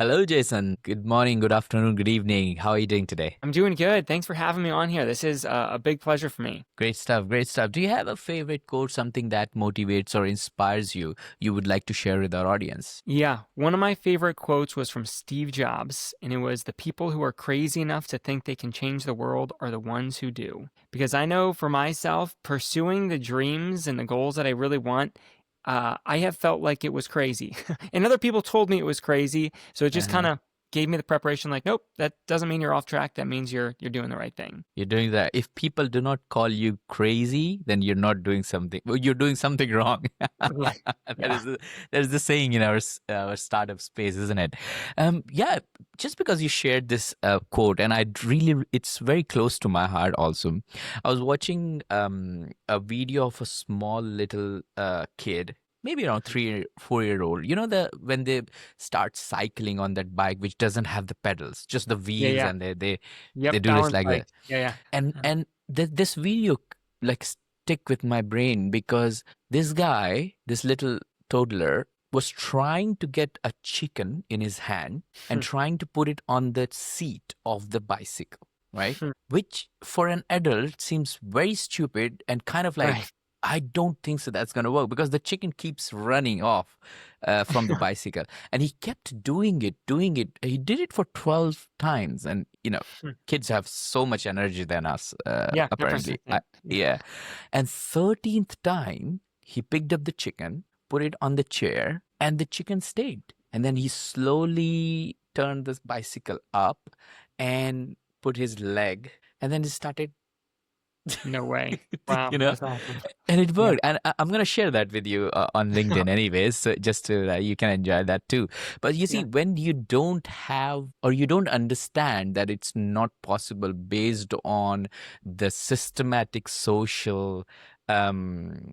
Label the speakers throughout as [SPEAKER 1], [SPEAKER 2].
[SPEAKER 1] Hello, Jason. Good morning, good afternoon, good evening. How are you doing today?
[SPEAKER 2] I'm doing good. Thanks for having me on here. This is a big pleasure for me.
[SPEAKER 1] Great stuff, great stuff. Do you have a favorite quote, something that motivates or inspires you would like to share with our audience?
[SPEAKER 2] Yeah, one of my favorite quotes was from Steve Jobs, and it was, "The people who are crazy enough to think they can change the world are the ones who do." Because I know for myself, pursuing the dreams and the goals that I really want, I have felt like it was crazy. And other people told me it was crazy. So it just kind
[SPEAKER 1] Uh-huh.
[SPEAKER 2] of gave me the preparation like, nope, that doesn't mean you're off track. That means you're doing the right thing.
[SPEAKER 1] You're doing that. If people do not call you crazy, then you're not doing something. Well, you're doing something wrong.
[SPEAKER 2] Right.
[SPEAKER 1] That
[SPEAKER 2] Yeah.
[SPEAKER 1] is that is the saying in our startup space, isn't it? Yeah. Just because you shared this quote, and it's very close to my heart. Also, I was watching a video of a small little kid. Maybe around 3 or 4 year old. You know when they start cycling on that bike which doesn't have the pedals, just the
[SPEAKER 2] Yeah.
[SPEAKER 1] wheels,
[SPEAKER 2] Yeah.
[SPEAKER 1] and they
[SPEAKER 2] Yep.
[SPEAKER 1] do this
[SPEAKER 2] Balance
[SPEAKER 1] like that.
[SPEAKER 2] bikes. Yeah. Yeah.
[SPEAKER 1] and
[SPEAKER 2] Uh,
[SPEAKER 1] and this video like stick with my brain because this little toddler was trying to get a chicken in his hand and trying to put it on the seat of the bicycle, right? Which for an adult seems very stupid and kind of like,
[SPEAKER 2] Right.
[SPEAKER 1] I don't think so that's going to work because the chicken keeps running off from the bicycle, and he kept doing it. He did it for 12 times, and kids have so much energy than us,
[SPEAKER 2] Yeah. They're
[SPEAKER 1] apparently.
[SPEAKER 2] persistent.
[SPEAKER 1] Yeah. And 13th time, he picked up the chicken, put it on the chair, and the chicken stayed. And then he slowly turned this bicycle up and put his leg, and then he started,
[SPEAKER 2] No way. Wow,
[SPEAKER 1] you know,
[SPEAKER 2] that's awesome.
[SPEAKER 1] and it
[SPEAKER 2] Yeah.
[SPEAKER 1] worked. And I'm going to share that with you on LinkedIn anyways, so just so that you can enjoy that too. But you see,
[SPEAKER 2] Yeah.
[SPEAKER 1] when you don't have or you don't understand that it's not possible based on the systematic social um,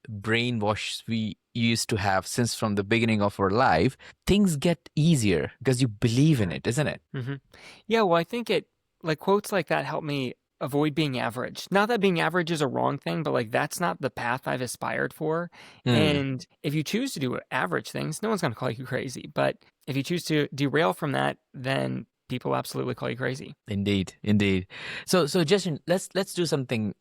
[SPEAKER 1] brainwash we used to have since from the beginning of our life, things get easier because you believe in
[SPEAKER 2] Right.
[SPEAKER 1] it, isn't it?
[SPEAKER 2] Mhm. Yeah, well, I think quotes like that help me avoid being average. Not that being average is a wrong thing, but like that's not the path I've aspired for.
[SPEAKER 1] Hmm.
[SPEAKER 2] And if you choose to do average things, no one's going to call you crazy. But if you choose to derail from that, then people absolutely call you crazy.
[SPEAKER 1] Indeed, indeed. So Justin, let's do something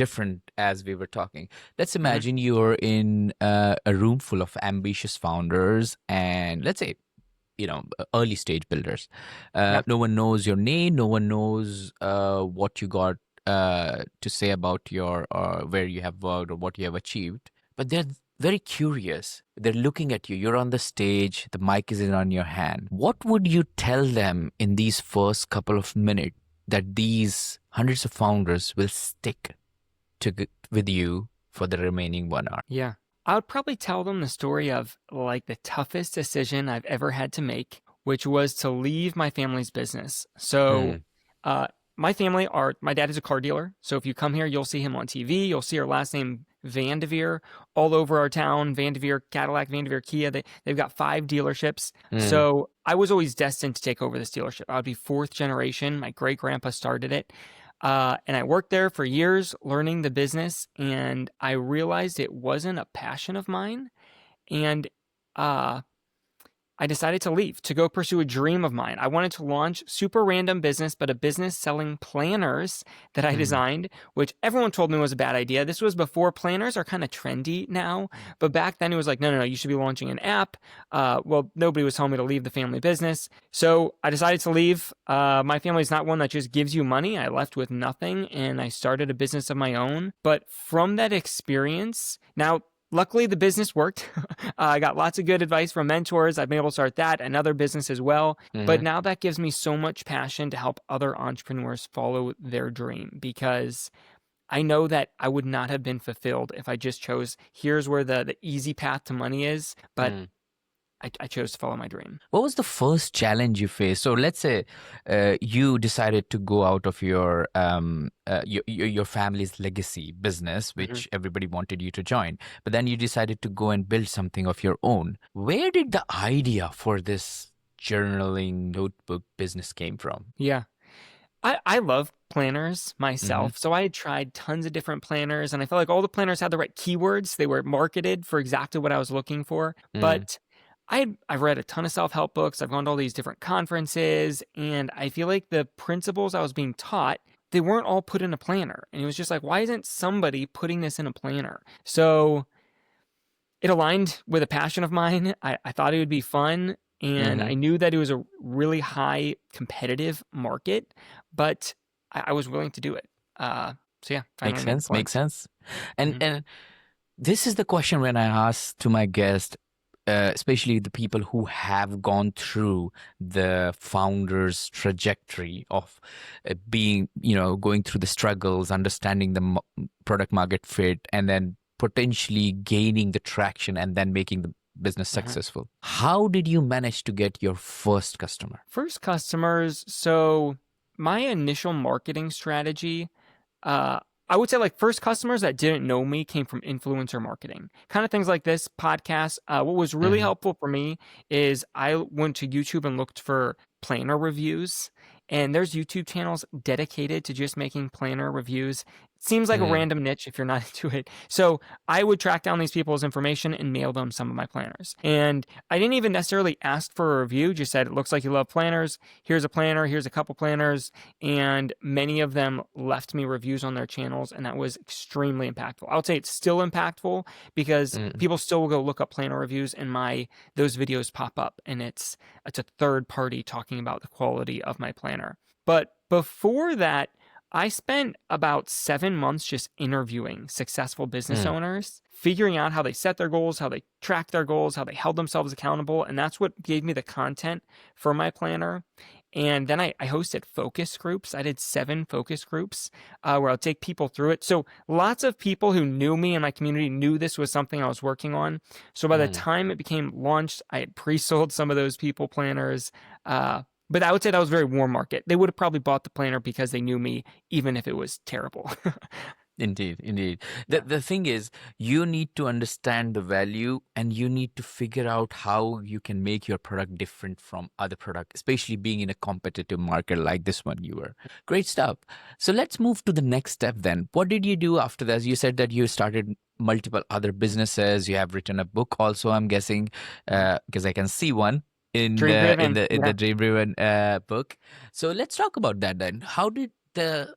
[SPEAKER 1] different as we were talking. Let's
[SPEAKER 2] Hmm.
[SPEAKER 1] imagine you're in a room full of ambitious founders, and let's say early stage builders.
[SPEAKER 2] Yeah.
[SPEAKER 1] No one knows your name. No one knows what you got to say about your where you have worked or what you have achieved. But they're very curious. They're looking at you. You're on the stage. The mic is in on your hand. What would you tell them in these first couple of minutes that these hundreds of founders will stick with you for the remaining 1 hour?
[SPEAKER 2] Yeah. I would probably tell them the story of like the toughest decision I've ever had to make, which was to leave my family's business. So,
[SPEAKER 1] Mm,
[SPEAKER 2] uh, my dad is a car dealer. So if you come here, you'll see him on TV. You'll see our last name Vandeveer all over our town. Vandeveer Cadillac, Vandeveer Kia. They've got 5 dealerships.
[SPEAKER 1] mm,
[SPEAKER 2] So I was always destined to take over this dealership. I would be fourth generation. My great grandpa started it. And I worked there for years learning the business, and I realized it wasn't a passion of mine. And uh, I decided to leave to go pursue a dream of mine. I wanted to launch super random business, but a business selling planners that I
[SPEAKER 1] mm,
[SPEAKER 2] designed, which everyone told me was a bad idea. This was before planners are kind of trendy now, but back then it was like, no, no, no, you should be launching an app. Well, nobody was telling me to leave the family business, so I decided to leave. My family's not one that just gives you money. I left with nothing, and I started a business of my own. But from that experience, now luckily, the business worked. I got lots of good advice from mentors. I've been able to start that, another business as well. But
[SPEAKER 1] mm.
[SPEAKER 2] now that gives me so much passion to help other entrepreneurs follow their dream because I know that I would not have been fulfilled if I just chose here's where the easy path to money is. But
[SPEAKER 1] Mm.
[SPEAKER 2] I chose to follow my dream.
[SPEAKER 1] What was the first challenge you faced? So let's say you decided to go out of your family's legacy business,
[SPEAKER 2] Hmm.
[SPEAKER 1] which everybody wanted you to join, but then you decided to go and build something of your own. Where did the idea for this journaling notebook business came from?
[SPEAKER 2] Yeah. I love planners
[SPEAKER 1] Mm-hmm.
[SPEAKER 2] myself. So I had tried tons of different planners, and I felt like all the planners had the right keywords. They were marketed for exactly what I was looking for.
[SPEAKER 1] Mm,
[SPEAKER 2] But I've read a ton of self-help books. I've gone to all these different conferences, and I feel like the principles I was being taught, they weren't all put in a planner. And it was just like, why isn't somebody putting this in a planner? So it aligned with a passion of mine. I thought it would be fun, and
[SPEAKER 1] Mm-hmm.
[SPEAKER 2] I knew that it was a really high competitive market, but I was willing to do it. So yeah,
[SPEAKER 1] Makes
[SPEAKER 2] finally made the
[SPEAKER 1] sense. Makes
[SPEAKER 2] plunge.
[SPEAKER 1] sense. And
[SPEAKER 2] Hmm.
[SPEAKER 1] and this is the question when I ask to my guest, especially the people who have gone through the founder's trajectory of being, going through the struggles, understanding the product market fit, and then potentially gaining the traction and then making the business
[SPEAKER 2] Hmm.
[SPEAKER 1] successful. How did you manage to get your first customer?
[SPEAKER 2] First customers. So my initial marketing strategy, uh, I would say like first customers that didn't know me came from influencer marketing, kind of things like this podcast. What was really
[SPEAKER 1] Mm-hmm.
[SPEAKER 2] helpful for me is I went to YouTube and looked for planner reviews, and there's YouTube channels dedicated to just making planner reviews. It seems like a
[SPEAKER 1] Mm-hmm.
[SPEAKER 2] random niche if you're not into it. So I would track down these people's information and mail them some of my planners. And I didn't even necessarily ask for a review, just said, it looks like you love planners. Here's a planner, here's a couple planners. And many of them left me reviews on their channels, and that was extremely impactful. I would say it's still impactful because people still will go look up planner reviews, and those videos pop up, and it's a third party talking about the quality of my planner. But before that, I spent about 7 months just interviewing successful business
[SPEAKER 1] Mm-hmm.
[SPEAKER 2] owners, figuring out how they set their goals, how they track their goals, how they held themselves accountable. And that's what gave me the content for my planner. And then I hosted focus groups. I did 7 focus groups where I'll take people through it. So lots of people who knew me in my community knew this was something I was working on. So by the
[SPEAKER 1] Mm-hmm.
[SPEAKER 2] time it became launched, I had pre-sold some of those people planners. But I would say that was a very warm market. They would have probably bought the planner because they knew me, even if it was terrible.
[SPEAKER 1] Indeed, indeed. The
[SPEAKER 2] Yeah.
[SPEAKER 1] the thing is, you need to understand the value and you need to figure out how you can make your product different from other product, especially being in a competitive market like this one you were. Great stuff. So let's move to the next step then. What did you do after that? You said that you started multiple other businesses. You have written a book also, I'm guessing,
[SPEAKER 2] Mhm.
[SPEAKER 1] because I can see one in
[SPEAKER 2] Dream
[SPEAKER 1] the in
[SPEAKER 2] driven.
[SPEAKER 1] the in
[SPEAKER 2] Yeah.
[SPEAKER 1] the Dream Driven book. So let's talk about that then. How did the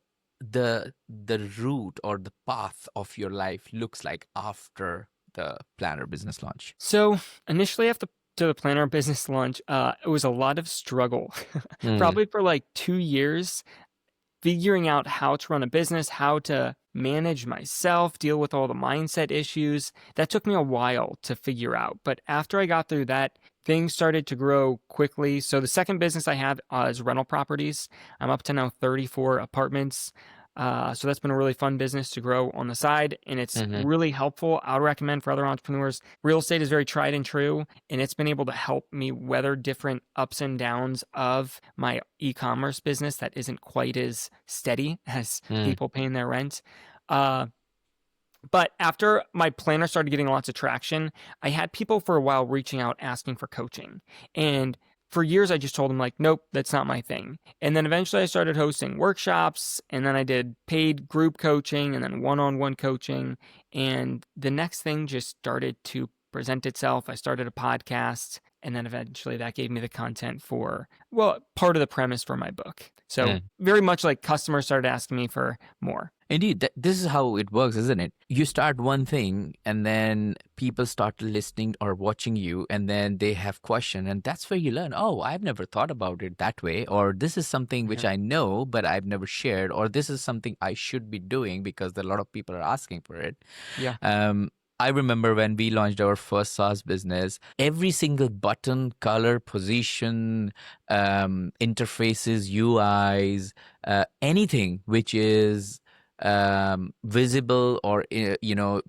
[SPEAKER 1] route or the path of your life looks like after the planner business launch?
[SPEAKER 2] So initially after to the planner business launch, it was a lot of struggle,
[SPEAKER 1] Mm,
[SPEAKER 2] probably for like 2 years, figuring out how to run a business, how to manage myself, deal with all the mindset issues. That took me a while to figure out. But after I got through that, things started to grow quickly. So the second business I have is rental properties. I'm up to now 34 apartments. So that's been a really fun business to grow on the side, and it's
[SPEAKER 1] hmm
[SPEAKER 2] really helpful. I would recommend for other entrepreneurs. Real estate is very tried and true, and it's been able to help me weather different ups and downs of my e-commerce business that isn't quite as steady as
[SPEAKER 1] mm,
[SPEAKER 2] people paying their rent. Uh, but after my planner started getting lots of traction, I had people for a while reaching out asking for coaching. And for years, I just told them, like, nope, that's not my thing. And then eventually I started hosting workshops, and then I did paid group coaching and then one on one coaching. And the next thing just started to present itself. I started a podcast, and then eventually that gave me the content for, well, part of the premise for my book. So,
[SPEAKER 1] mm.
[SPEAKER 2] very much like customers started asking me for more.
[SPEAKER 1] Indeed, this is how it works, isn't it? You start one thing, and then people start listening or watching you, and then they have question, and that's where you learn. Oh, I've never thought about it that way, or this is something which
[SPEAKER 2] Mhm.
[SPEAKER 1] I know but I've never shared, or this is something I should be doing because a lot of people are asking for it.
[SPEAKER 2] Yeah.
[SPEAKER 1] Um, I remember when we launched our first SaaS business, every single button, color, position, interfaces, UIs, anything which is visible or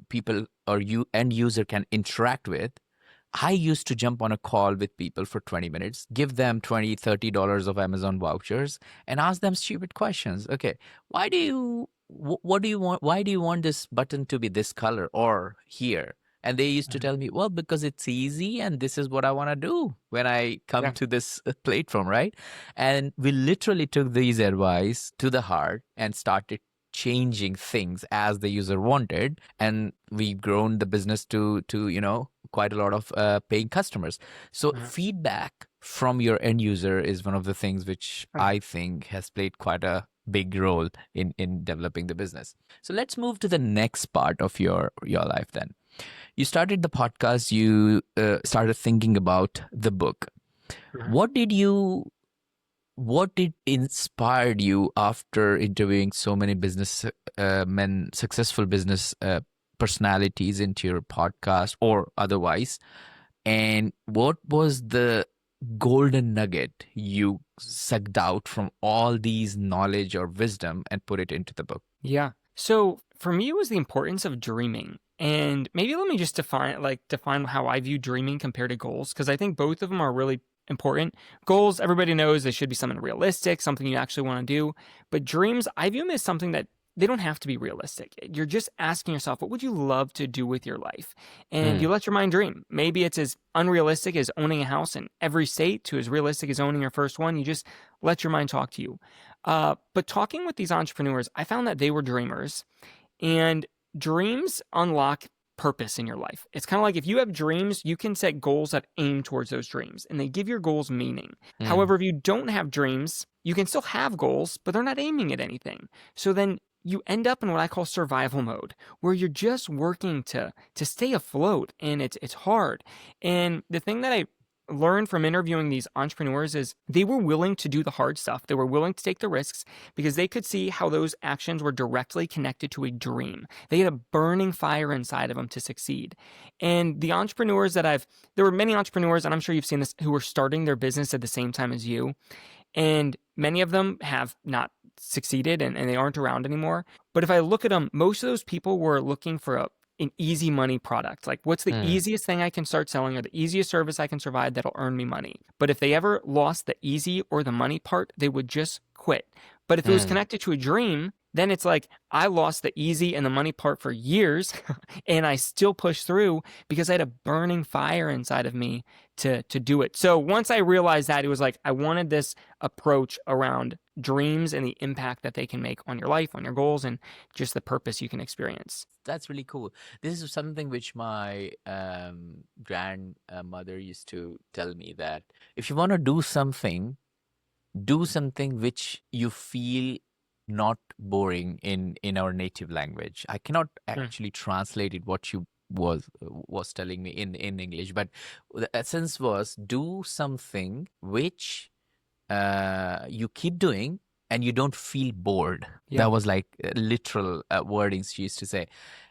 [SPEAKER 1] people or you end user can interact with. I used to jump on a call with people for 20 minutes, give them $20, $30 of Amazon vouchers, and ask them stupid questions. Okay, what do you want? Why do you want this button to be this color or here? And they used to
[SPEAKER 2] Mhm.
[SPEAKER 1] tell me, well, because it's easy and this is what I want to do when I come
[SPEAKER 2] Yeah.
[SPEAKER 1] to this platform, right? And we literally took these advice to the heart and started changing things as the user wanted, and we've grown the business to quite a lot of paying customers. So
[SPEAKER 2] Uh-huh.
[SPEAKER 1] feedback from your end user is one of the things which
[SPEAKER 2] Oh, yeah.
[SPEAKER 1] I think has played quite a big role in developing the business. So let's move to the next part of your life then. You started the podcast, you started thinking about the book.
[SPEAKER 2] Uh-huh.
[SPEAKER 1] What did you what did inspired you after interviewing so many business men, successful business personalities into your podcast or otherwise? And what was the golden nugget you sucked out from all these knowledge or wisdom and put it into the book?
[SPEAKER 2] Yeah. So for me, it was the importance of dreaming. And maybe let me just define how I view dreaming compared to goals, because I think both of them are really important. Goals, everybody knows they should be something realistic, something you actually want to do. But dreams, I view them as something that they don't have to be realistic. You're just asking yourself, what would you love to do with your life? And you
[SPEAKER 1] Mm,
[SPEAKER 2] let your mind dream. Maybe it's as unrealistic as owning a house in every state to as realistic as owning your first one. You just let your mind talk to you. But talking with these entrepreneurs, I found that they were dreamers, and dreams unlock purpose in your life. It's kind of like if you have dreams, you can set goals that aim towards those dreams, and they give your goals meaning.
[SPEAKER 1] mm,
[SPEAKER 2] However, if you don't have dreams, you can still have goals, but they're not aiming at anything. So then you end up in what I call survival mode, where you're just working to stay afloat, and it's hard. And the thing that I learned from interviewing these entrepreneurs is they were willing to do the hard stuff. They were willing to take the risks because they could see how those actions were directly connected to a dream. They had a burning fire inside of them to succeed. And the entrepreneurs there were many entrepreneurs, and I'm sure you've seen this, who were starting their business at the same time as you. And many of them have not succeeded and they aren't around anymore. But if I look at them, most of those people were looking for an easy money product. Like, what's the
[SPEAKER 1] mm,
[SPEAKER 2] easiest thing I can start selling or the easiest service I can provide that'll earn me money? But if they ever lost the easy or the money part, they would just quit. But if it was
[SPEAKER 1] mm.
[SPEAKER 2] connected to a dream, then it's like I lost the easy and the money part for years and I still pushed through because I had a burning fire inside of me to do it. So once I realized that, it was like I wanted this approach around dreams and the impact that they can make on your life, on your goals, and just the purpose you can experience.
[SPEAKER 1] That's really cool. This is something which my grandmother used to tell me, that if you want to do something which you feel not boring in our native language. I cannot
[SPEAKER 2] Mm.
[SPEAKER 1] actually translate it what you was telling me in English, but the essence was do something which you keep doing and you don't feel bored.
[SPEAKER 2] Yeah.
[SPEAKER 1] That was like literal wordings she used to say.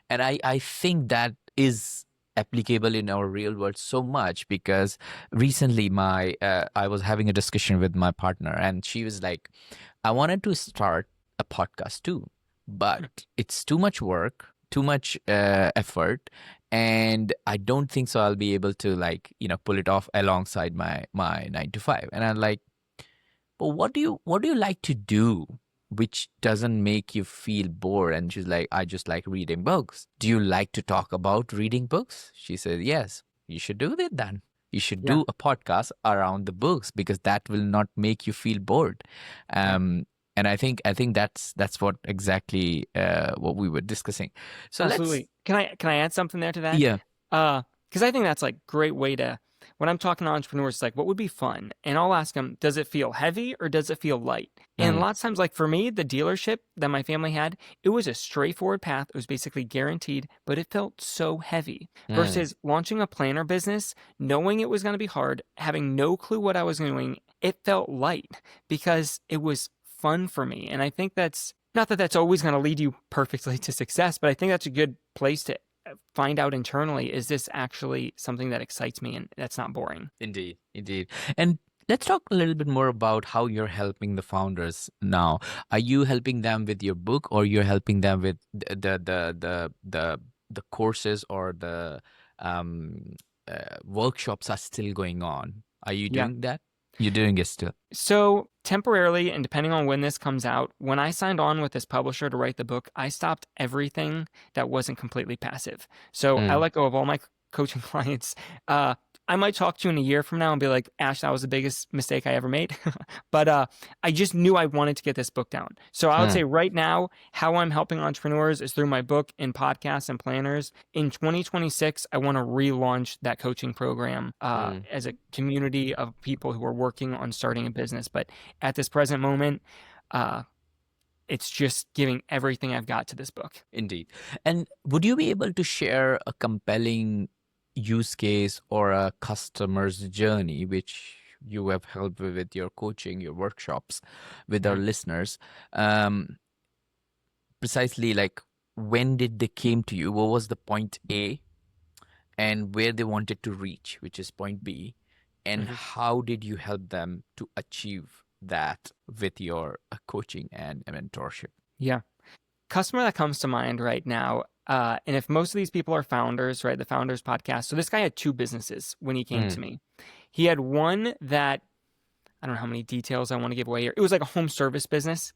[SPEAKER 1] And I think that is applicable in our real world so much, because recently I was having a discussion with my partner and she was like, I wanted to start a podcast too, but it's too much work, too much effort, and I don't think so I'll be able to, like, pull it off alongside my 9 to 5. And I'm like, but what do you like to do which doesn't make you feel bored? And she's like, I just like reading books. Do you like to talk about reading books? She said, yes. You should do that then. You should
[SPEAKER 2] Yeah.
[SPEAKER 1] do a podcast around the books, because that will not make you feel bored.
[SPEAKER 2] Yeah.
[SPEAKER 1] Um, and I think that's what exactly what we were discussing. So let's
[SPEAKER 2] Absolutely. Can I add something there to that?
[SPEAKER 1] yeah.
[SPEAKER 2] Because I think that's like great way to when I'm talking to entrepreneurs, it's like what would be fun, and I'll ask them, does it feel heavy or does it feel light? And a
[SPEAKER 1] Mm,
[SPEAKER 2] lot of times, like for me, the dealership that my family had, it was a straightforward path. It was basically guaranteed, but it felt so heavy.
[SPEAKER 1] mm,
[SPEAKER 2] Versus launching a planner business, knowing it was going to be hard, having no clue what I was doing, it felt light because it was fun for me. And I think that's not that that's always going to lead you perfectly to success, but I think that's a good place to find out internally, is this actually something that excites me and that's not boring?
[SPEAKER 1] indeed, indeed. And let's talk a little bit more about how you're helping the founders now. Are you helping them with your book, or you're helping them with the courses, or the um, workshops are still going on? Are you
[SPEAKER 2] Yeah.
[SPEAKER 1] doing that? You're doing it still.
[SPEAKER 2] So temporarily, and depending on when this comes out, when I signed on with this publisher to write the book, I stopped everything that wasn't completely passive. So I
[SPEAKER 1] Mm,
[SPEAKER 2] let go of all my coaching clients, I might talk to you in a year from now and be like, Ash, that was the biggest mistake I ever made. But I just knew I wanted to get this book down. So I would
[SPEAKER 1] Hmm.
[SPEAKER 2] say right now, how I'm helping entrepreneurs is through my book and podcasts and planners. In 2026, I want to relaunch that coaching program
[SPEAKER 1] Hmm.
[SPEAKER 2] as a community of people who are working on starting a business. But at this present moment, uh, it's just giving everything I've got to this book.
[SPEAKER 1] Indeed. And would you be able to share a compelling use case or a customer's journey which you have helped with your coaching, your workshops with our
[SPEAKER 2] Mhm.
[SPEAKER 1] listeners? Precisely like when did they came to you? What was the point A and where they wanted to reach, which is point B? And
[SPEAKER 2] Mhm.
[SPEAKER 1] how did you help them to achieve that with your coaching and mentorship?
[SPEAKER 2] Yeah. Customer that comes to mind right now, and if most of these people are founders, right? The Founders Podcast. So this guy had two businesses when he came
[SPEAKER 1] Mm,
[SPEAKER 2] to me. He had one that I don't know how many details I want to give away here. It was like a home service business,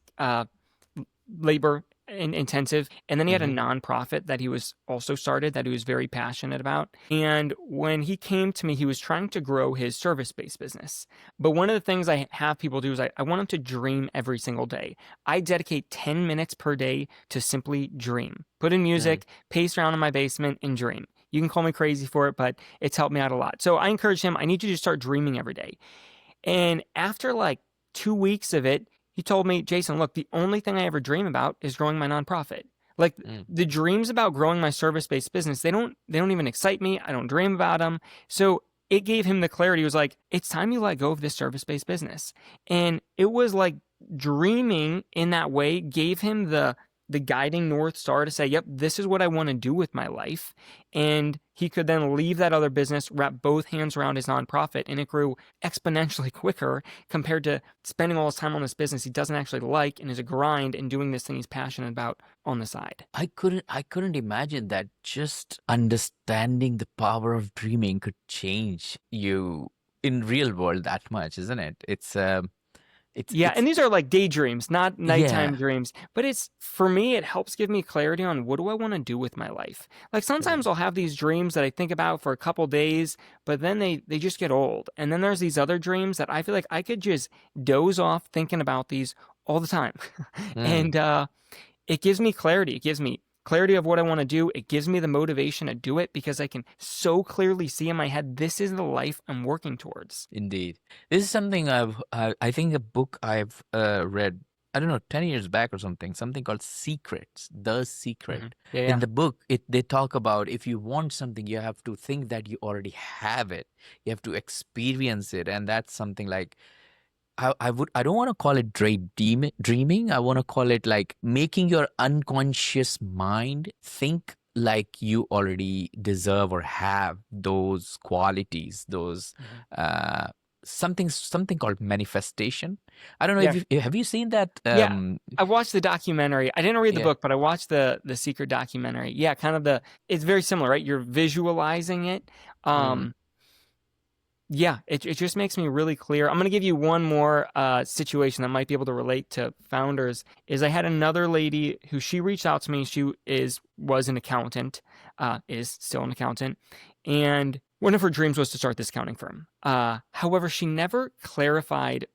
[SPEAKER 2] labor intensive. And then he had a
[SPEAKER 1] hmm.
[SPEAKER 2] nonprofit that he was also started that he was very passionate about. And when he came to me, he was trying to grow his service based business. But one of the things I have people do is I want them to dream every single day. I dedicate 10 minutes per day to simply dream. Put in
[SPEAKER 1] Mm,
[SPEAKER 2] music, pace around in my basement, and dream. You can call me crazy for it, but it's helped me out a lot. So I encourage him, I need you to start dreaming every day. And after like 2 weeks of it, he told me, Jason, look, the only thing I ever dream about is growing my nonprofit. Like
[SPEAKER 1] mm,
[SPEAKER 2] the dreams about growing my service-based business, they don't even excite me. I don't dream about them. So it gave him the clarity. He was like, it's time you let go of this service-based business. And it was like dreaming in that way gave him the guiding North Star to say, yep, this is what I want to do with my life. And he could then leave that other business, wrap both hands around his nonprofit, and it grew exponentially quicker compared to spending all his time on this business he doesn't actually like and is a grind and doing this thing he's passionate about on the side.
[SPEAKER 1] I couldn't imagine that just understanding the power of dreaming could change you in real world that much, isn't it?
[SPEAKER 2] Yeah,
[SPEAKER 1] It's
[SPEAKER 2] and these are like daydreams, not
[SPEAKER 1] yeah.
[SPEAKER 2] nighttime dreams. But it's for me, it helps give me clarity on what do I want to do with my life. Like
[SPEAKER 1] Mm,
[SPEAKER 2] sometimes I'll have these dreams that I think about for a couple days, but then they just get old. And then there's these other dreams that I feel like I could just doze off thinking about these all the time.
[SPEAKER 1] mm.
[SPEAKER 2] And it gives me clarity. It gives me clarity of what I want to do. It gives me the motivation to do it because I can so clearly see in my head, this is the life I'm working towards.
[SPEAKER 1] Indeed. This is something I think a book I've read, I don't know, 10 years back or something called Secrets, The Secret.
[SPEAKER 2] Yeah,
[SPEAKER 1] In
[SPEAKER 2] yeah.
[SPEAKER 1] the book, they talk about if you want something, you have to think that you already have it. You have to experience it. And that's something like, I don't want to call it dreaming. I want to call it like making your unconscious mind think like you already deserve or have those qualities, those
[SPEAKER 2] Mhm.
[SPEAKER 1] uh, something called manifestation. I don't know if
[SPEAKER 2] Yeah.
[SPEAKER 1] you have you seen that.
[SPEAKER 2] Yeah, I watched the documentary. I didn't read the
[SPEAKER 1] Yeah.
[SPEAKER 2] book, but I watched the Secret documentary. Yeah, kind of the it's very similar, right? You're visualizing it.
[SPEAKER 1] Mm,
[SPEAKER 2] Um, yeah, it just makes me really clear. I'm gonna give you one more situation that might be able to relate to founders. Is I had another lady who she reached out to me. She was an accountant, is still an accountant, and one of her dreams was to start this accounting firm. However, she never clarified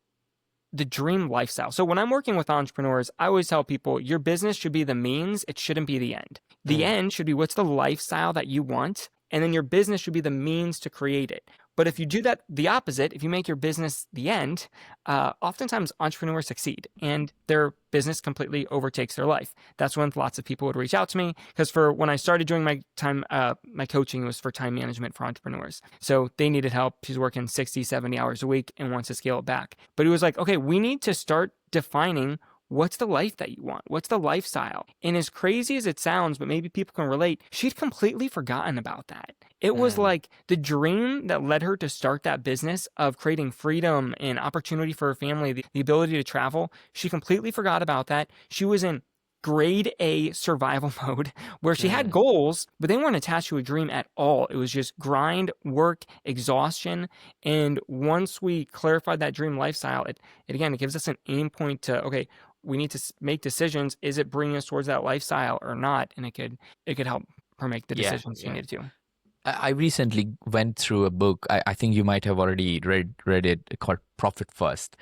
[SPEAKER 2] the dream lifestyle. So when I'm working with entrepreneurs, I always tell people your business should be the means, it shouldn't be the end. The
[SPEAKER 1] mm,
[SPEAKER 2] end should be what's the lifestyle that you want, and then your business should be the means to create it. But if you do that the opposite, if you make your business the end, oftentimes entrepreneurs succeed and their business completely overtakes their life. That's when lots of people would reach out to me because for when I started doing my coaching, it was for time management for entrepreneurs. So they needed help. She's working 60, 70 hours a week and wants to scale it back. But he was like, okay, we need to start defining what's the life that you want? What's the lifestyle? And as crazy as it sounds, but maybe people can relate, she'd completely forgotten about that. It was
[SPEAKER 1] mm.
[SPEAKER 2] like the dream that led her to start that business of creating freedom and opportunity for her family, the ability to travel. She completely forgot about that. She was in grade A survival mode where she had
[SPEAKER 1] Mm.
[SPEAKER 2] goals, but they weren't attached to a dream at all. It was just grind, work, exhaustion. And once we clarified that dream lifestyle, it again, it gives us an aim point to, okay, we need to make decisions. Is it bringing us towards that lifestyle or not? And it could help her make the
[SPEAKER 1] Yeah,
[SPEAKER 2] decisions she
[SPEAKER 1] yeah.
[SPEAKER 2] needed to.
[SPEAKER 1] I recently went through a book. I think you might have already read it, called Profit First.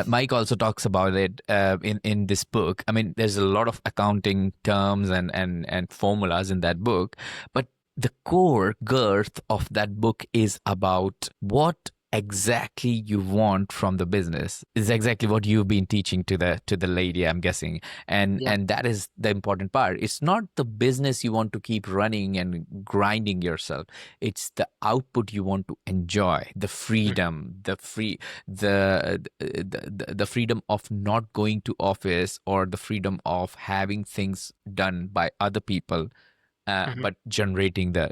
[SPEAKER 1] Mike also talks about it in this book. I mean, there's a lot of accounting terms and formulas in that book, but the core girth of that book is about what exactly you want from the business. Is exactly what you've been teaching to the lady, I'm guessing.
[SPEAKER 2] Yeah.
[SPEAKER 1] And that is the important part. It's not the business you want to keep running and grinding yourself. It's the output you want to enjoy, the freedom, the freedom of not going to office, or the freedom of having things done by other people,
[SPEAKER 2] Mhm.
[SPEAKER 1] but generating the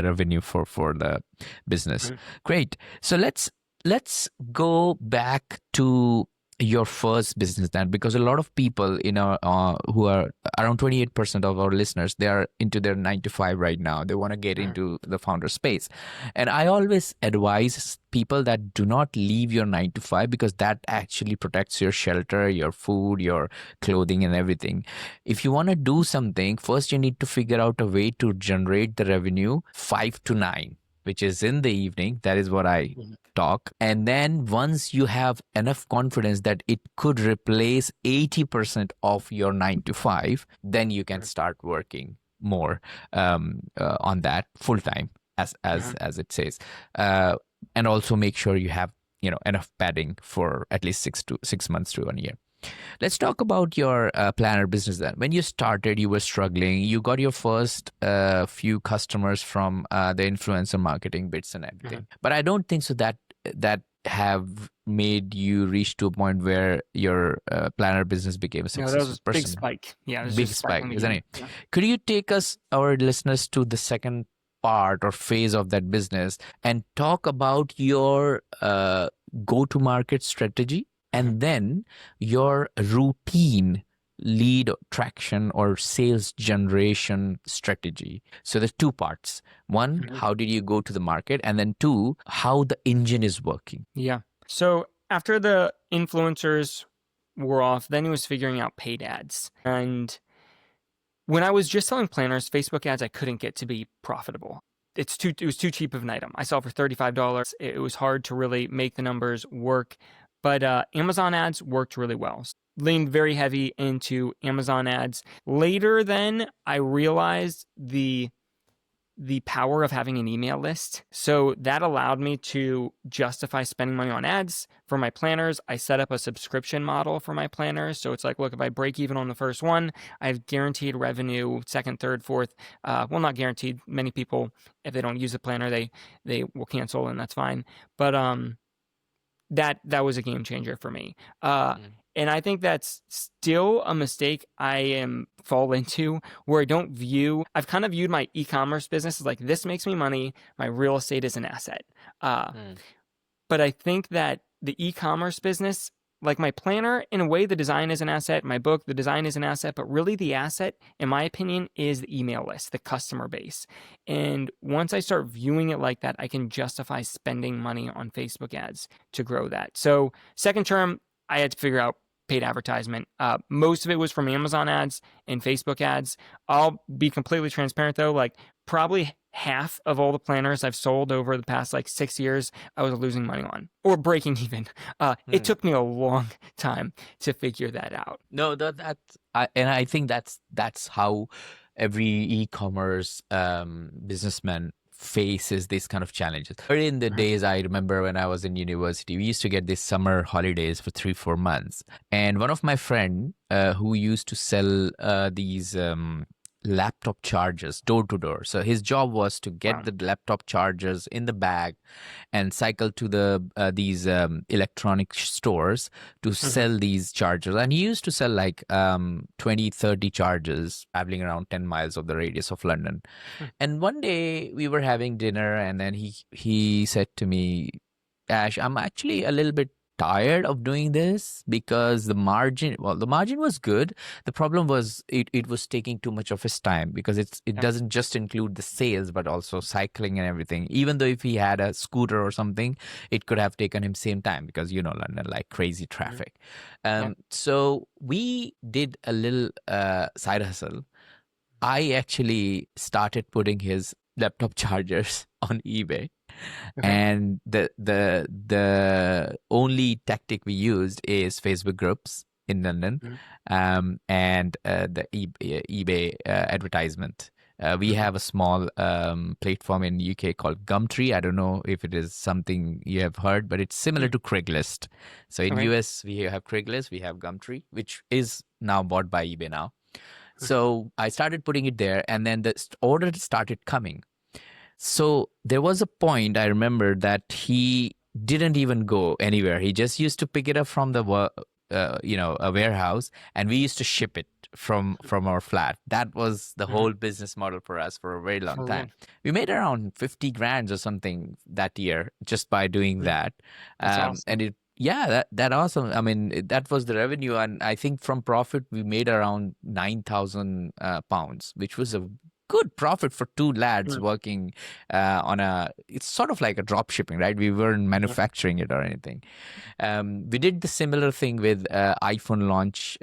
[SPEAKER 1] revenue for the business.
[SPEAKER 2] Mhm.
[SPEAKER 1] Great. So let's go back to your first business then, because a lot of people who are around 28% of our listeners, they are into their 9 to 5 right now. They want to get
[SPEAKER 2] Mhm.
[SPEAKER 1] into the founder space, and I always advise people that do not leave your 9 to 5, because that actually protects your shelter, your food, your clothing, and everything. If you want to do something, first you need to figure out a way to generate the revenue 5 to 9, which is in the evening. That is what I
[SPEAKER 2] Mhm.
[SPEAKER 1] talk. And then once you have enough confidence that it could replace 80% of your 9 to 5, then you can
[SPEAKER 2] Mhm.
[SPEAKER 1] start working more on that full time,
[SPEAKER 2] Mhm.
[SPEAKER 1] as it says. Uh, and also make sure you have enough padding for at least 6 months to 1 year. Let's talk about your planner business then. When you started, you were struggling. You got your first few customers from the influencer marketing bits and
[SPEAKER 2] Mhm.
[SPEAKER 1] everything. But I don't think so that have made you reach to a point where your planner business became a
[SPEAKER 2] No, that
[SPEAKER 1] successful
[SPEAKER 2] was a big
[SPEAKER 1] person.
[SPEAKER 2] spike. Yeah, it was
[SPEAKER 1] Big
[SPEAKER 2] just spike
[SPEAKER 1] spike,
[SPEAKER 2] in the
[SPEAKER 1] isn't
[SPEAKER 2] beginning.
[SPEAKER 1] it?
[SPEAKER 2] Yeah.
[SPEAKER 1] Could you take us, our listeners, to the second part or phase of that business and talk about your go-to-market strategy,
[SPEAKER 2] Mhm.
[SPEAKER 1] and then your routine lead traction or sales generation strategy? So there's two parts. One,
[SPEAKER 2] Mhm.
[SPEAKER 1] how did you go to the market? And then two, how the engine is working.
[SPEAKER 2] Yeah. So after the influencers were off, then he was figuring out paid ads. And when I was just selling planners, Facebook ads I couldn't get to be profitable. It was too cheap of an item. I sell for $35. It was hard to really make the numbers work. But Amazon ads worked really well. Leaned very heavy into Amazon ads. Later then I realized the power of having an email list. So that allowed me to justify spending money on ads for my planners. I set up a subscription model for my planners. So it's like, look, if I break even on the first one, I have guaranteed revenue, second, third, fourth. Well, not guaranteed. Many people, if they don't use the planner, they will cancel, and that's fine. But that was a game changer for me.
[SPEAKER 1] Mm,
[SPEAKER 2] And I think that's still a mistake I am fall into, where I don't view. I've kind of viewed my e-commerce business as like, this makes me money. My real estate is an asset. Uh,
[SPEAKER 1] mm,
[SPEAKER 2] but I think that the e-commerce business, like my planner, in a way, the design is an asset. My book, the design is an asset, but really the asset, in my opinion, is the email list, the customer base. And once I start viewing it like that, I can justify spending money on Facebook ads to grow that. So second term, I had to figure out paid advertisement. Most of it was from Amazon ads and Facebook ads. I'll be completely transparent though, like probably half of all the planners I've sold over the past like 6 years, I was losing money on or breaking even. It
[SPEAKER 1] mm.
[SPEAKER 2] took me a long time to figure that out.
[SPEAKER 1] No, and I think that's how every e-commerce businessman faces these kind of challenges. Early in the
[SPEAKER 2] Mhm.
[SPEAKER 1] days, I remember when I was in university, we used to get these summer holidays for 3 4 months, and one of my friend who used to sell these laptop chargers door to door. So his job was to get
[SPEAKER 2] Wow.
[SPEAKER 1] the laptop chargers in the bag and cycle to these electronic stores to
[SPEAKER 2] Mhm.
[SPEAKER 1] sell these chargers. And he used to sell like 20 30 chargers, traveling around 10 miles of the radius of London. And one day we were having dinner, and then he said to me, Ash, I'm actually a little bit tired of doing this, because the margin was good. The problem was it was taking too much of his time, because it
[SPEAKER 2] Yeah.
[SPEAKER 1] doesn't just include the sales but also cycling and everything. Even though if he had a scooter or something, it could have taken him same time, because London, like crazy
[SPEAKER 2] Mhm.
[SPEAKER 1] traffic.
[SPEAKER 2] Yeah.
[SPEAKER 1] So we did a little side hustle. I actually started putting his laptop chargers on eBay.
[SPEAKER 2] Okay.
[SPEAKER 1] And the only tactic we used is Facebook groups in London,
[SPEAKER 2] Mhm.
[SPEAKER 1] and the eBay advertisement. We
[SPEAKER 2] Mhm.
[SPEAKER 1] have a small platform in UK called Gumtree. I don't know if it is something you have heard, but it's similar
[SPEAKER 2] Mm.
[SPEAKER 1] to Craigslist. So in
[SPEAKER 2] Okay.
[SPEAKER 1] US we have Craigslist, we have Gumtree, which is now bought by eBay now.
[SPEAKER 2] Mhm.
[SPEAKER 1] So I started putting it there, and then the orders started coming. So there was a point I remember that he didn't even go anywhere. He just used to pick it up from a warehouse, and we used to ship it from our flat. That was the
[SPEAKER 2] Mhm.
[SPEAKER 1] whole business model for us for a very long
[SPEAKER 2] Oh,
[SPEAKER 1] time.
[SPEAKER 2] yeah.
[SPEAKER 1] We made around 50 grand or something that year just by doing
[SPEAKER 2] Mm.
[SPEAKER 1] that.
[SPEAKER 2] That's awesome.
[SPEAKER 1] And yeah, that awesome. I mean, that was the revenue, and I think from profit we made around 9,000 pounds, which was a good profit for two lads
[SPEAKER 2] Mm.
[SPEAKER 1] working it's sort of like a drop shipping, right? We weren't
[SPEAKER 2] Yeah.
[SPEAKER 1] manufacturing it or anything. We did the similar thing with iPhone launch,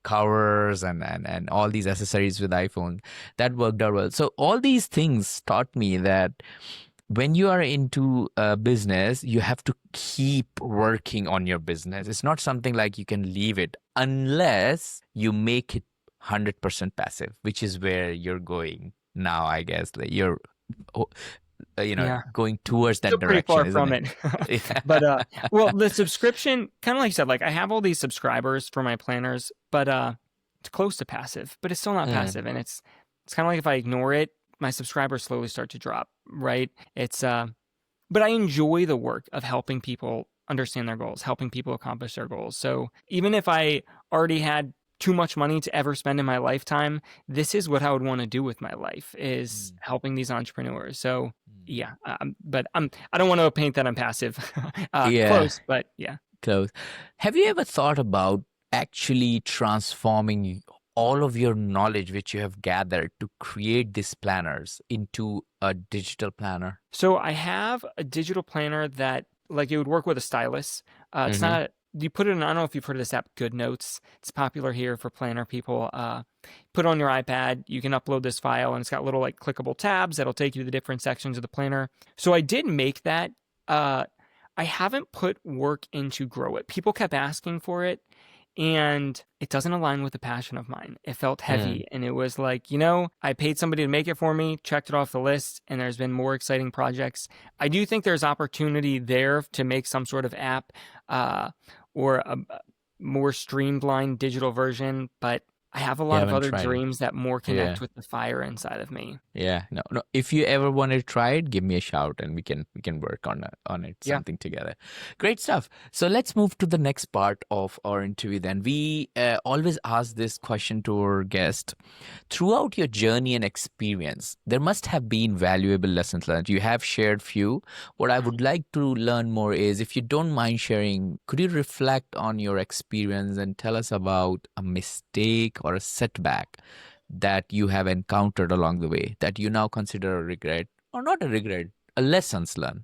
[SPEAKER 1] covers and all these accessories with iPhone. That worked out well. So all these things taught me that when you are into a business, you have to keep working on your business. It's not something like you can leave it unless you make it 100% passive, which is where you're going now, I guess. Like you're, oh,
[SPEAKER 2] Yeah.
[SPEAKER 1] going towards that
[SPEAKER 2] Still pretty
[SPEAKER 1] direction,
[SPEAKER 2] far
[SPEAKER 1] isn't
[SPEAKER 2] from
[SPEAKER 1] it?
[SPEAKER 2] it. But,
[SPEAKER 1] Yeah.
[SPEAKER 2] well, the subscription, kind of like you said, like I have all these subscribers for my planners, but it's close to passive, but it's still not
[SPEAKER 1] Mm,
[SPEAKER 2] passive. And it's kind of like if I ignore it, my subscribers slowly start to drop, right? But I enjoy the work of helping people understand their goals, helping people accomplish their goals. So even if I already had too much money to ever spend in my lifetime, this is what I would want to do with my life is
[SPEAKER 1] mm,
[SPEAKER 2] helping these entrepreneurs. So
[SPEAKER 1] mm.
[SPEAKER 2] yeah, but I don't want to paint that I'm passive.
[SPEAKER 1] Yeah,
[SPEAKER 2] Close, but yeah.
[SPEAKER 1] close. Have you ever thought about actually transforming all of your knowledge which you have gathered to create these planners into a digital planner?
[SPEAKER 2] So I have a digital planner that like it would work with a stylus. It's
[SPEAKER 1] Mm-hmm.
[SPEAKER 2] not you put it in, I don't know if you've heard of this app, Good Notes. It's popular here for planner people. Put it on your iPad, you can upload this file and it's got little like clickable tabs that'll take you to the different sections of the planner. So I did make that. Uh, I haven't put work into grow it. People kept asking for it and it doesn't align with a passion of mine. It felt
[SPEAKER 1] Mm,
[SPEAKER 2] heavy and it was like, I paid somebody to make it for me, checked it off the list, and there's been more exciting projects. I do think there's opportunity there to make some sort of app uh, or a more streamlined digital version, but I have a
[SPEAKER 1] you
[SPEAKER 2] lot of
[SPEAKER 1] haven't
[SPEAKER 2] other
[SPEAKER 1] tried it.
[SPEAKER 2] dreams that more
[SPEAKER 1] Yeah.
[SPEAKER 2] connect with the fire inside of me.
[SPEAKER 1] Yeah, no, no. If you ever want to try it, give me a shout, and we can work on it
[SPEAKER 2] Yeah.
[SPEAKER 1] something together. Great stuff. So let's move to the next part of our interview. Then we always ask this question to our guest. Throughout your journey and experience, there must have been valuable lessons learned. You have shared few. What I would like to learn more is, if you don't mind sharing, could you reflect on your experience and tell us about a mistake or a setback that you have encountered along the way that you now consider a regret, or not a regret, a lessons learned?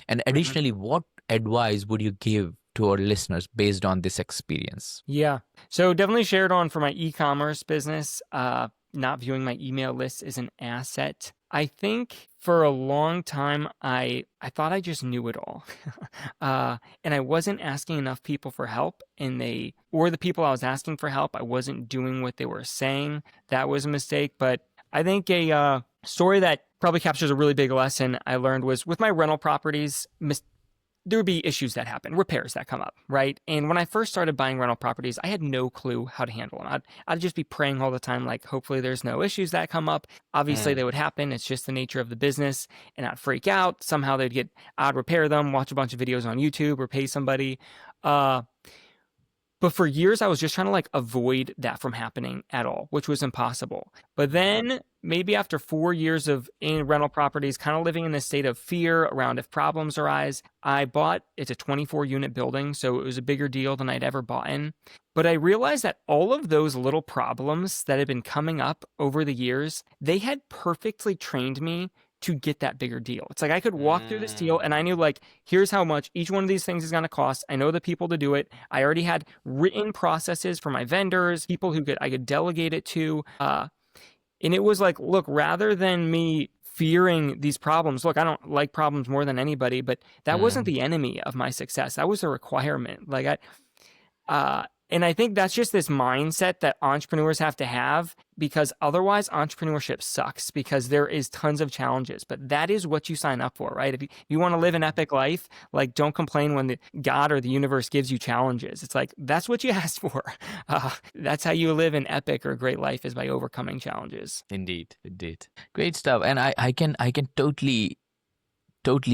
[SPEAKER 1] And
[SPEAKER 2] Mhm.
[SPEAKER 1] additionally, what advice would you give to our listeners based on this experience?
[SPEAKER 2] Yeah. So definitely shared on for my e-commerce business. Not viewing my email list as an asset. I think for a long time I thought I just knew it all. And I wasn't asking enough people for help and the people I was asking for help, I wasn't doing what they were saying. That was a mistake. But I think a story that probably captures a really big lesson I learned was with my rental properties, there would be issues that happen, repairs that come up, right? And when I first started buying rental properties, I had no clue how to handle them. I'd just be praying all the time, like, hopefully there's no issues that come up. Obviously, they
[SPEAKER 1] Mm.
[SPEAKER 2] would happen. It's just the nature of the business. And I'd freak out. Somehow I'd repair them, watch a bunch of videos on YouTube or pay somebody. Uh, but for years, I was just trying to like avoid that from happening at all, which was impossible. But then maybe after 4 years of in rental properties, kind of living in this state of fear around if problems arise, it's a 24 unit building. So it was a bigger deal than I'd ever bought in. But I realized that all of those little problems that had been coming up over the years, they had perfectly trained me to get that bigger deal. It's like I could walk through this deal and I knew
[SPEAKER 1] Mm.
[SPEAKER 2] like, here's how much each one of these things is going to cost. I know the people to do it. I already had written processes for my vendors, people I could delegate it to. And it was like, look, rather than me fearing these problems, look, I don't like problems more than anybody, but that wasn't
[SPEAKER 1] Mm.
[SPEAKER 2] the enemy of my success. That was a requirement. And I think that's just this mindset that entrepreneurs have to have, because otherwise entrepreneurship sucks, because there is tons of challenges, but that is what you sign up for, right? If you want to live an epic life, like, don't complain when the God or the universe gives you challenges. It's like, that's what you asked for. That's how you live an epic or great life, is by overcoming challenges.
[SPEAKER 1] Indeed, indeed. Great stuff. And I can totally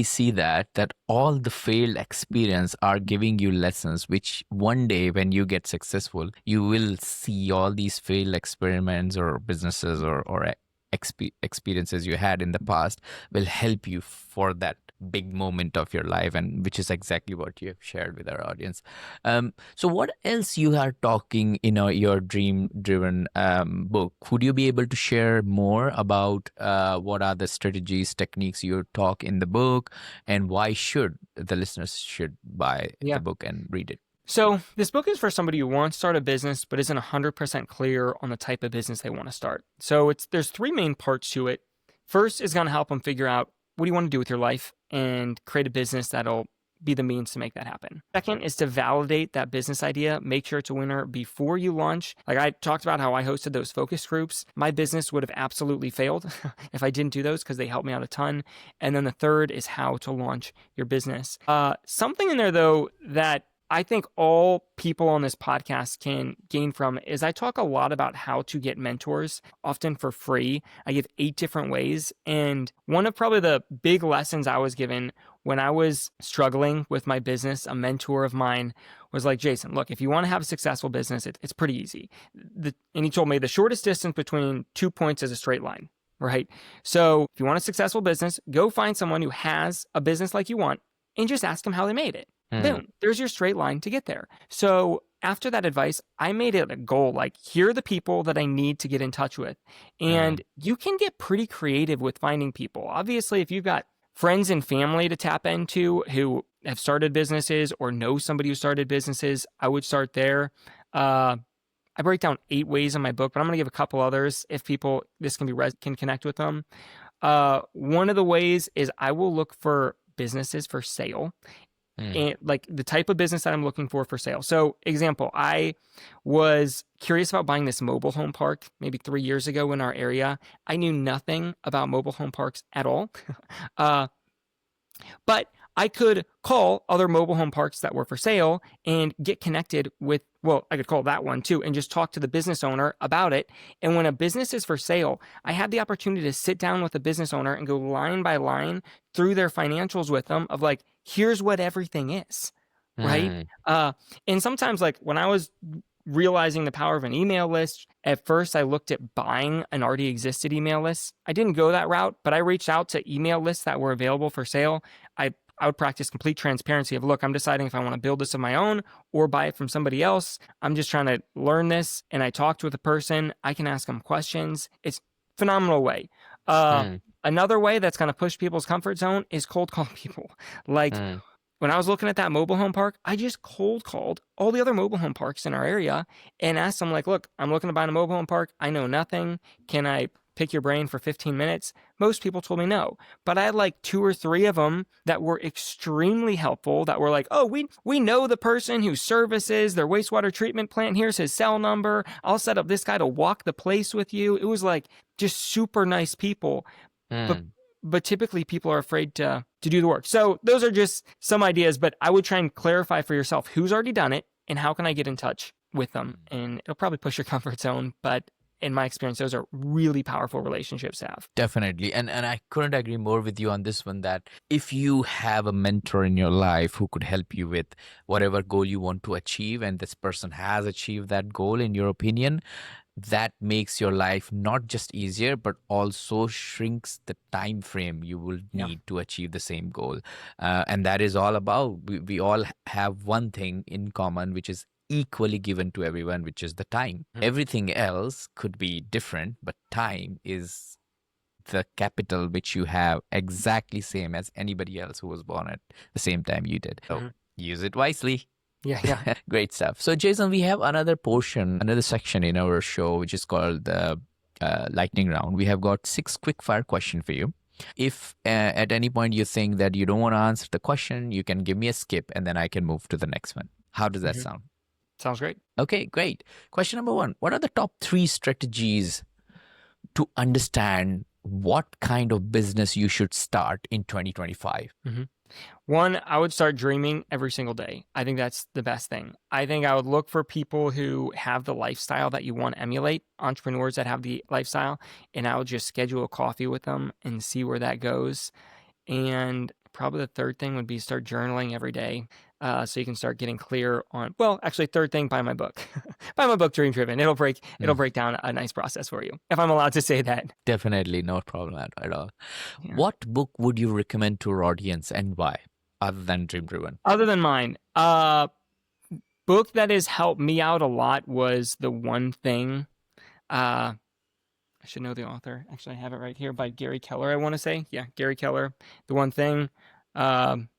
[SPEAKER 1] see that all the failed experience are giving you lessons, which one day when you get successful, you will see all these failed experiments or businesses or experiences you had in the past will help you for that big moment of your life, and which is exactly what you have shared with our audience. So what else you are talking in your dream driven book? Would you be able to share more about what are the strategies, techniques you talk in the book, and why should the listeners should buy the
[SPEAKER 2] Yeah.
[SPEAKER 1] book and read it?
[SPEAKER 2] So this book is for somebody who wants to start a business but isn't 100% clear on the type of business they want to start. So there's three main parts to it. First is going to help them figure out, what do you want to do with your life, and create a business that'll be the means to make that happen. Second is to validate that business idea, make sure it's a winner before you launch. Like I talked about how I hosted those focus groups. My business would have absolutely failed if I didn't do those, because they helped me out a ton. And then the third is how to launch your business. Something in there, though, that I think all people on this podcast can gain from is I talk a lot about how to get mentors, often for free. I give 8 different ways. And one of probably the big lessons I was given when I was struggling with my business, a mentor of mine was like, Jason, look, if you want to have a successful business, it's pretty easy. And he told me the shortest distance between 2 points is a straight line, right? So if you want a successful business, go find someone who has a business like you want and just ask them how they made it. Boom, there's your straight line to get there. So after that advice, I made it a goal. Like, here are the people that I need to get in touch with. And you can get pretty creative with finding people. Obviously, if you've got friends and family to tap into who have started businesses or know somebody who started businesses, I would start there. I break down 8 ways in my book, but I'm going to give a couple others if people, this can connect with them. One of the ways is I will look for businesses for sale. And like the type of business that I'm looking for sale. So example, I was curious about buying this mobile home park maybe 3 years ago in our area. I knew nothing about mobile home parks at all. But I could call other mobile home parks that were for sale and get connected with, well, I could call that one too and just talk to the business owner about it. And when a business is for sale, I had the opportunity to sit down with the business owner and go line by line through their financials with them of like, here's what everything is, right? And sometimes, like when I was realizing the power of an email list, at first I looked at buying an already existed email list. I didn't go that route, but I reached out to email lists that were available for sale. I would practice complete transparency of, look, I'm deciding if I want to build this of my own or buy it from somebody else. I'm just trying to learn this. And I talked with a person. I can ask them questions. It's a phenomenal way. Another way that's going to push people's comfort zone is cold call people. Like when I was looking at that mobile home park, I just cold called all the other mobile home parks in our area and asked them, like, look, I'm looking to buy a mobile home park. I know nothing. Can I pick your brain for 15 minutes? Most people told me no, but I had like 2 or 3 of them that were extremely helpful, that were like, oh, we know the person who services their wastewater treatment plant. Here's his cell number. I'll set up this guy to walk the place with you. It was like just super nice people. But typically people are afraid to do the work. So those are just some ideas, but I would try and clarify for yourself who's already done it and how can I get in touch with them? And it'll probably push your comfort zone, but in my experience, those are really powerful relationships to have.
[SPEAKER 1] Definitely. And I couldn't agree more with you on this one, that if you have a mentor in your life who could help you with whatever goal you want to achieve, and this person has achieved that goal in your opinion, that makes your life not just easier, but also shrinks the time frame you will need to achieve the same goal. And that is all about, we all have one thing in common, which is equally given to everyone, which is the time. Everything else could be different, but time is the capital which you have exactly same as anybody else who was born at the same time you did. So use it wisely.
[SPEAKER 2] Yeah.
[SPEAKER 1] Great stuff. So Jason, we have another portion, another section in our show, which is called the lightning round. We have got 6 quick fire questions for you. If at any point you think that you don't want to answer the question, you can give me a skip and then I can move to the next one. How does that
[SPEAKER 2] Mhm.
[SPEAKER 1] sound?
[SPEAKER 2] Sounds great.
[SPEAKER 1] Okay, great. Question number 1. What are the top 3 strategies to understand what kind of business you should start in 2025?
[SPEAKER 2] Mhm. One, I would start dreaming every single day. I think that's the best thing. I think I would look for people who have the lifestyle that you want to emulate, entrepreneurs that have the lifestyle, and I would just schedule a coffee with them and see where that goes. And probably the third thing would be start journaling every day, so you can start getting clear on. Well, actually, third thing, buy my book. Buy my book, Dream Driven. It'll break down a nice process for you, if I'm allowed to say that.
[SPEAKER 1] Definitely no problem at all.
[SPEAKER 2] Yeah.
[SPEAKER 1] What book would you recommend to our audience and why, other than Dream Driven?
[SPEAKER 2] Other than mine, book that has helped me out a lot was The One Thing. I should know the author. Actually, I have it right here by Gary Keller, I want to say. Yeah, Gary Keller. The One Thing. Um,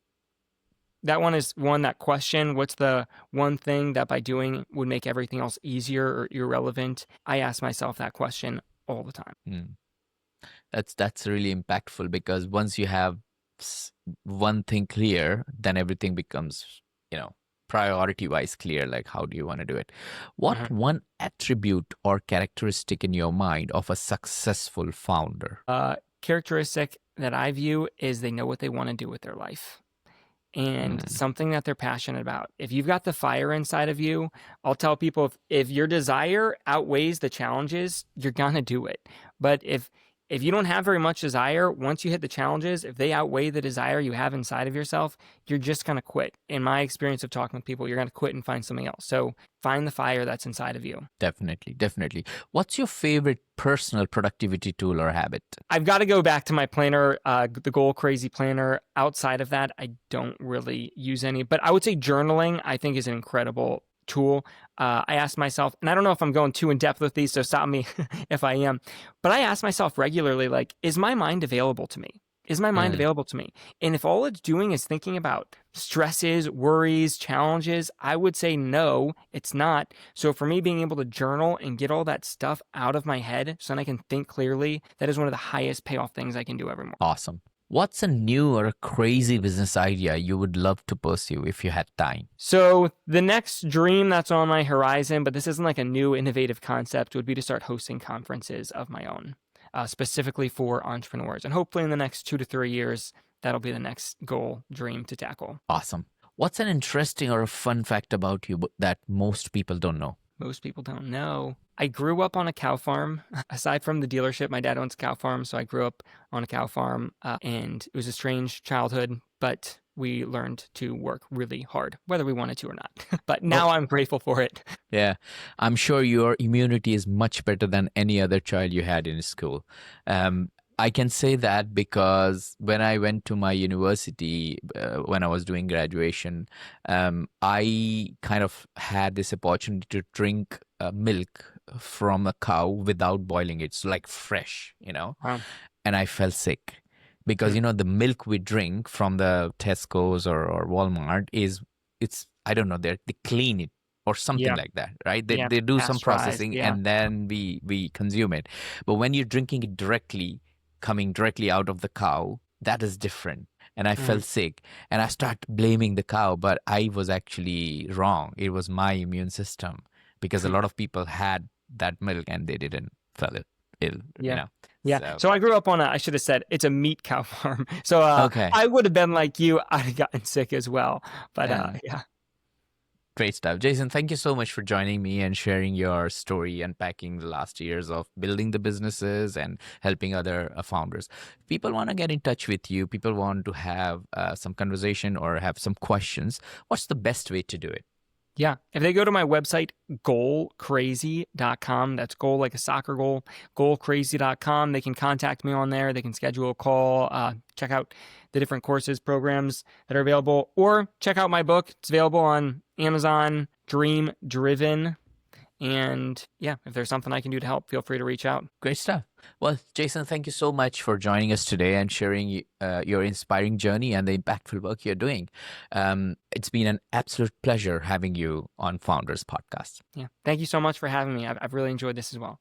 [SPEAKER 2] that one is one that question, what's the one thing that by doing would make everything else easier or irrelevant? I ask myself that question all the time.
[SPEAKER 1] Hmm. That's really impactful because once you have one thing clear, then everything becomes, priority wise clear. Like, how do you want to do it? What
[SPEAKER 2] Uh-huh.
[SPEAKER 1] one attribute or characteristic in your mind of a successful founder?
[SPEAKER 2] Characteristic that I view is they know what they want to do with their life and
[SPEAKER 1] Hmm.
[SPEAKER 2] something that they're passionate about. If you've got the fire inside of you, I'll tell people if your desire outweighs the challenges, you're gonna do it. But if you don't have very much desire, once you hit the challenges, if they outweigh the desire you have inside of yourself, you're just gonna quit. In my experience of talking with people, you're gonna quit and find something else. So find the fire that's inside of you.
[SPEAKER 1] Definitely, definitely. What's your favorite personal productivity tool or habit?
[SPEAKER 2] I've got to go back to my planner, the Goal Crazy Planner. Outside of that, I don't really use any, but I would say journaling, I think, is an incredible tool. I ask myself, and I don't know if I'm going too in depth with these, so stop me if I am, but I ask myself regularly, like, is my mind available to me? Is my mind
[SPEAKER 1] Mm,
[SPEAKER 2] available to me? And if all it's doing is thinking about stresses, worries, challenges, I would say no, it's not. So for me, being able to journal and get all that stuff out of my head so that I can think clearly, that is one of the highest payoff things I can do every morning.
[SPEAKER 1] awesome. What's a new or a crazy business idea you would love to pursue if you had time?
[SPEAKER 2] So the next dream that's on my horizon, but this isn't like a new innovative concept, would be to start hosting conferences of my own, specifically for entrepreneurs. And hopefully in the next 2 to 3 years, that'll be the next goal, dream to tackle.
[SPEAKER 1] Awesome. What's an interesting or a fun fact about you that most people don't know?
[SPEAKER 2] Most people don't know. I grew up on a cow farm. Aside from the dealership, my dad owns a cow farm, so I grew up on a cow farm, and it was a strange childhood, but we learned to work really hard, whether we wanted to or not. But now
[SPEAKER 1] Okay.
[SPEAKER 2] I'm grateful for it.
[SPEAKER 1] Yeah, I'm sure your immunity is much better than any other child you had in school. I can say that because when I went to my university, when I was doing graduation, I kind of had this opportunity to drink milk from a cow without boiling it, so like fresh.
[SPEAKER 2] Wow.
[SPEAKER 1] And I felt sick because
[SPEAKER 2] Hmm.
[SPEAKER 1] the milk we drink from the Tesco's or Walmart it's I don't know, they clean it or something
[SPEAKER 2] Yeah.
[SPEAKER 1] like that, right? They
[SPEAKER 2] Yeah.
[SPEAKER 1] they do some
[SPEAKER 2] Pasteurized.
[SPEAKER 1] processing
[SPEAKER 2] Yeah.
[SPEAKER 1] and then we consume it. But when you're drinking it directly, coming directly out of the cow, that is different. And I
[SPEAKER 2] Mhm.
[SPEAKER 1] felt sick and I started blaming the cow, but I was actually wrong. It was my immune system because a lot of people had that milk and they didn't feel it ill, you
[SPEAKER 2] Yeah.
[SPEAKER 1] know.
[SPEAKER 2] Yeah.
[SPEAKER 1] So,
[SPEAKER 2] So I grew up on I should have said it's a meat cow farm. So
[SPEAKER 1] okay.
[SPEAKER 2] I would have been like you. I'd have gotten sick as well. But
[SPEAKER 1] Yeah.
[SPEAKER 2] yeah.
[SPEAKER 1] Great stuff. Jason, thank you so much for joining me and sharing your story, unpacking the last years of building the businesses and helping other founders. People want to get in touch with you, people want to have some conversation or have some questions. What's the best way to do it?
[SPEAKER 2] Yeah. If they go to my website, goalcrazy.com, that's goal like a soccer goal, goalcrazy.com, they can contact me on there. They can schedule a call, check out the different courses, programs that are available, or check out my book. It's available on Amazon, Dream Driven. And yeah, if there's something I can do to help, feel free to reach out.
[SPEAKER 1] Great stuff. Well, Jason, thank you so much for joining us today and sharing your inspiring journey and the impactful work you're doing. It's been an absolute pleasure having you on Founders Podcast.
[SPEAKER 2] Yeah. Thank you so much for having me. I've really enjoyed this as well.